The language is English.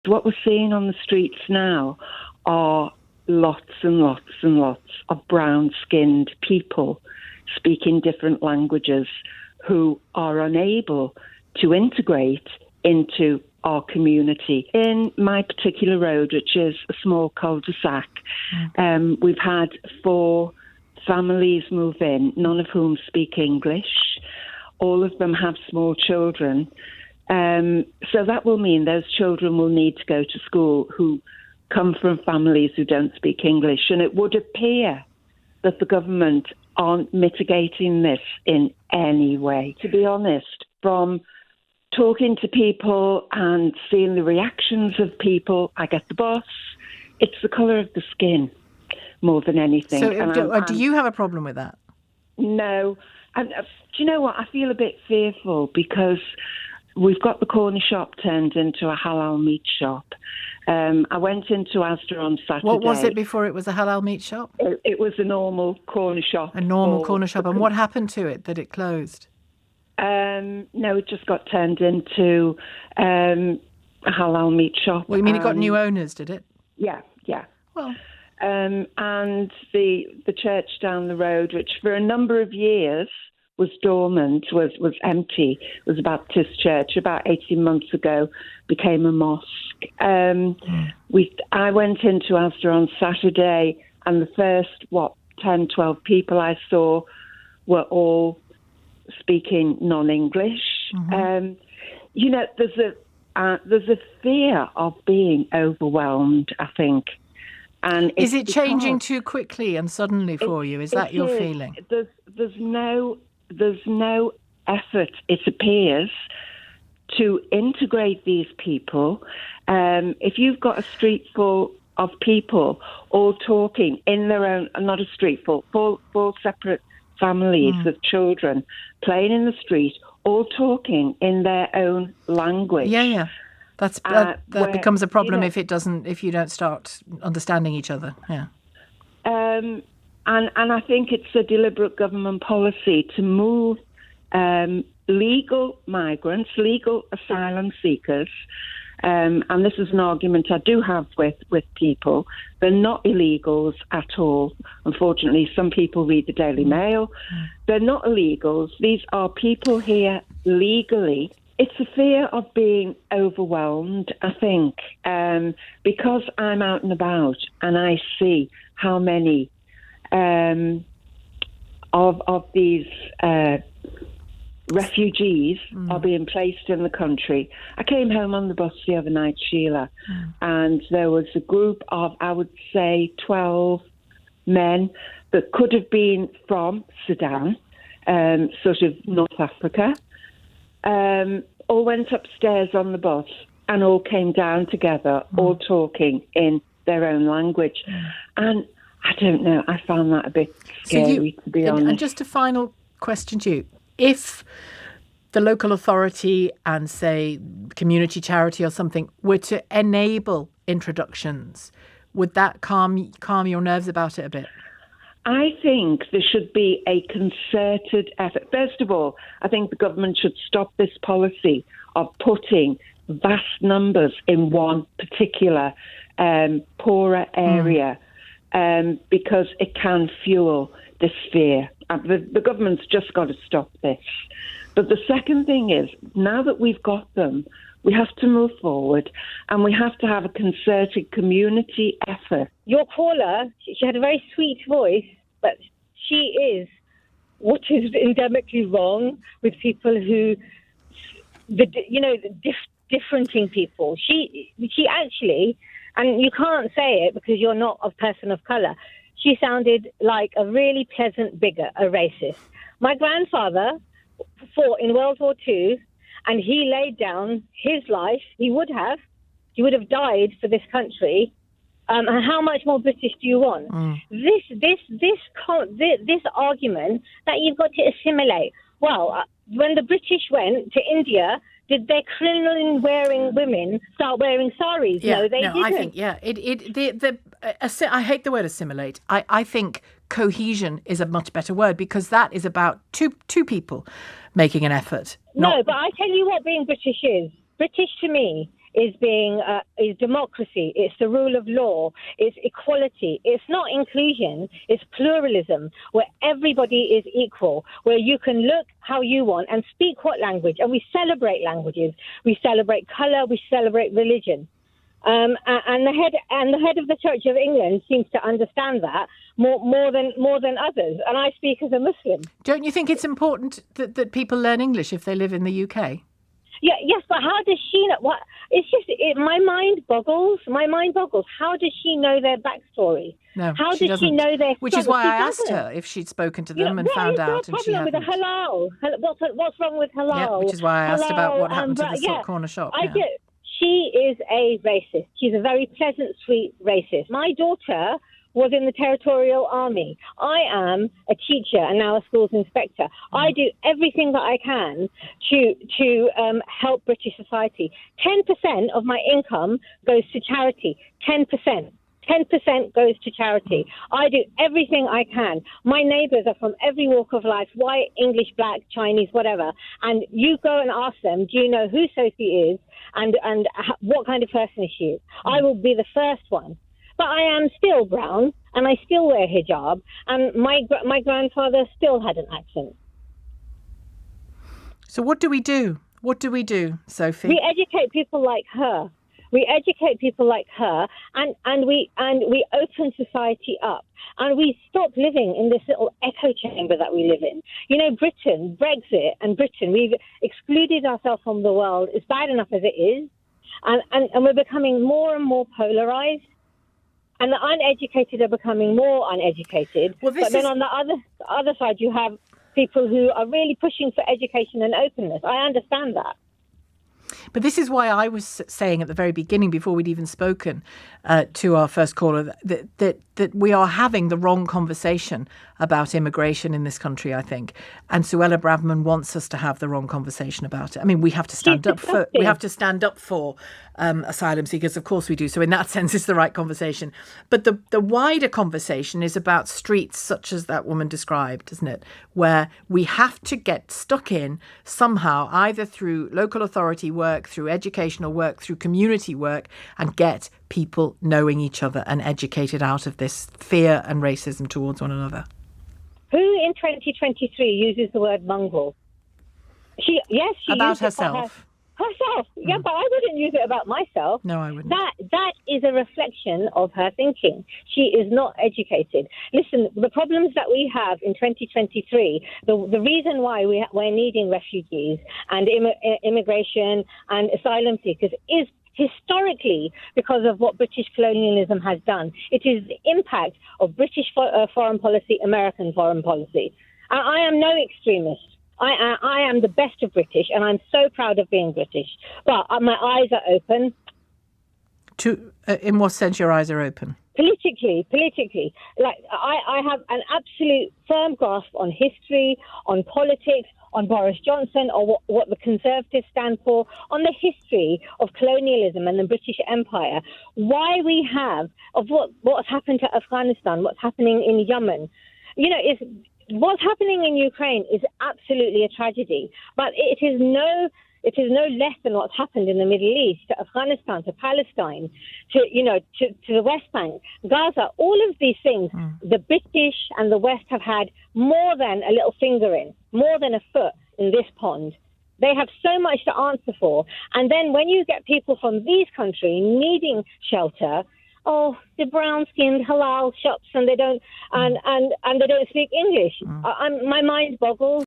What we're seeing on the streets now are lots and lots and lots of brown-skinned people speaking different languages who are unable to integrate into our community. In my particular road, which is a small cul-de-sac, we've had 4 families move in, none of whom speak English. All of them have small children. So that will mean those children will need to go to school who come from families who don't speak English. And it would appear that the government aren't mitigating this in any way. To be honest, from talking to people and seeing the reactions of people, I get the bus, it's the colour of the skin more than anything. So do you have a problem with that? No. And do you know what? I feel a bit fearful because we've got the corner shop turned into a halal meat shop. I went into Asda on Saturday. What was it before it was a halal meat shop? It was a normal corner shop. A normal corner shop. And what happened to it that it closed? No, it just got turned into a halal meat shop. Well, you mean it got new owners, did it? Yeah. Well, and the church down the road, which for a number of years was dormant, was empty, was a Baptist church, about 18 months ago became a mosque. I went into Asda on Saturday, and the first, 10, 12 people I saw were all speaking non-English. Mm-hmm. There's a fear of being overwhelmed, I think. And is it changing too quickly and suddenly for you? Is that your feeling? There's no effort, it appears, to integrate these people. If you've got a street full of people all talking in their own, not a street full, four separate families with children playing in the street, all talking in their own language. Yeah. That becomes a problem if you don't start understanding each other. Yeah. And I think it's a deliberate government policy to move legal migrants, legal asylum seekers, and this is an argument I do have with people. They're not illegals at all. Unfortunately, some people read the Daily Mail. They're not illegals. These are people here legally. It's a fear of being overwhelmed, I think, because I'm out and about and I see how many of these refugees are being placed in the country. I came home on the bus the other night, Sheila, and there was a group of, I would say, 12 men that could have been from Sudan, sort of North Africa, all went upstairs on the bus and all came down together, all talking in their own language. And I don't know, I found that a bit scary, to be honest. And just a final question to you. If the local authority and, say, community charity or something were to enable introductions, would that calm your nerves about it a bit? I think there should be a concerted effort. First of all, I think the government should stop this policy of putting vast numbers in one particular poorer area because it can fuel this fear. The government's just got to stop this. But the second thing is, now that we've got them, we have to move forward and we have to have a concerted community effort. Your caller, she had a very sweet voice, but she is what is endemically wrong with people who, differenting people. She actually, and you can't say it because you're not a person of colour, she sounded like a really pleasant bigot, a racist. My grandfather fought in World War II, and he laid down his life. He would have died for this country. And how much more British do you want? This argument that you've got to assimilate. Well, when the British went to India, did their crinoline-wearing women start wearing saris? Yeah, no, they didn't. I think, I hate the word assimilate. I think cohesion is a much better word because that is about two people making an effort. No, but I tell you what being British is. British to me is democracy. It's the rule of law. It's equality. It's not inclusion. It's pluralism, where everybody is equal, where you can look how you want and speak what language. And we celebrate languages. We celebrate colour. We celebrate religion. And the head of the Church of England seems to understand that more than others. And I speak as a Muslim. Don't you think it's important that people learn English if they live in the UK? Yeah, yes, but how does she know? What? It's just my mind boggles. My mind boggles. How does she know their backstory? No, how she does doesn't. she know their? Which is why I asked her if she'd spoken to them and found out, and she hadn't. What is the problem with the halal? What's wrong with halal? Yeah, which is why I asked about what happened to the corner shop. She is a racist. She's a very pleasant, sweet racist. My daughter was in the Territorial Army. I am a teacher and now a schools inspector. I do everything that I can to help British society. 10% of my income goes to charity. 10%. 10% goes to charity. I do everything I can. My neighbours are from every walk of life, white, English, black, Chinese, whatever. And you go and ask them, do you know who Sophie is and what kind of person is she? I will be the first one. But I am still brown, and I still wear hijab, and my grandfather still had an accent. So what do we do? What do we do, Sophie? We educate people like her. We educate people like her, and we open society up, and we stop living in this little echo chamber that we live in. You know, Brexit, we've excluded ourselves from the world. It's bad enough as it is, and we're becoming more and more polarized. And the uneducated are becoming more uneducated. But then on the other side, you have people who are really pushing for education and openness. I understand that. But this is why I was saying at the very beginning, before we'd even spoken to our first caller, that we are having the wrong conversation about immigration in this country, I think. And Suella Braverman wants us to have the wrong conversation about it. I mean, we have to stand up for asylum seekers, of course we do. So in that sense, it's the right conversation. But the wider conversation is about streets such as that woman described, isn't it? Where we have to get stuck in somehow, either through local authority work, through educational work, through community work, and get people knowing each other and educated out of this fear and racism towards one another. Who in 2023 uses the word mongrel? She about herself. Herself, yeah, but I wouldn't use it about myself. No, I wouldn't. That is a reflection of her thinking. She is not educated. Listen, the problems that we have in 2023, the reason why we're needing refugees and immigration and asylum seekers is historically because of what British colonialism has done. It is the impact of British foreign policy, American foreign policy. I am no extremist. I am the best of British, and I'm so proud of being British. But my eyes are open. In what sense your eyes are open? Politically. Like I have an absolute firm grasp on history, on politics, on Boris Johnson, or what the Conservatives stand for, on the history of colonialism and the British Empire. Why we have, of what's happened to Afghanistan, what's happening in Yemen. You know, what's happening in Ukraine is absolutely a tragedy, but it is no less than what's happened in the Middle East, to Afghanistan, to Palestine, to the West Bank, Gaza. All of these things, the British and the West have had more than a little finger in, more than a foot in this pond. They have so much to answer for. And then when you get people from these countries needing shelter, the brown-skinned halal shops, and they don't and they don't speak English. My mind boggles.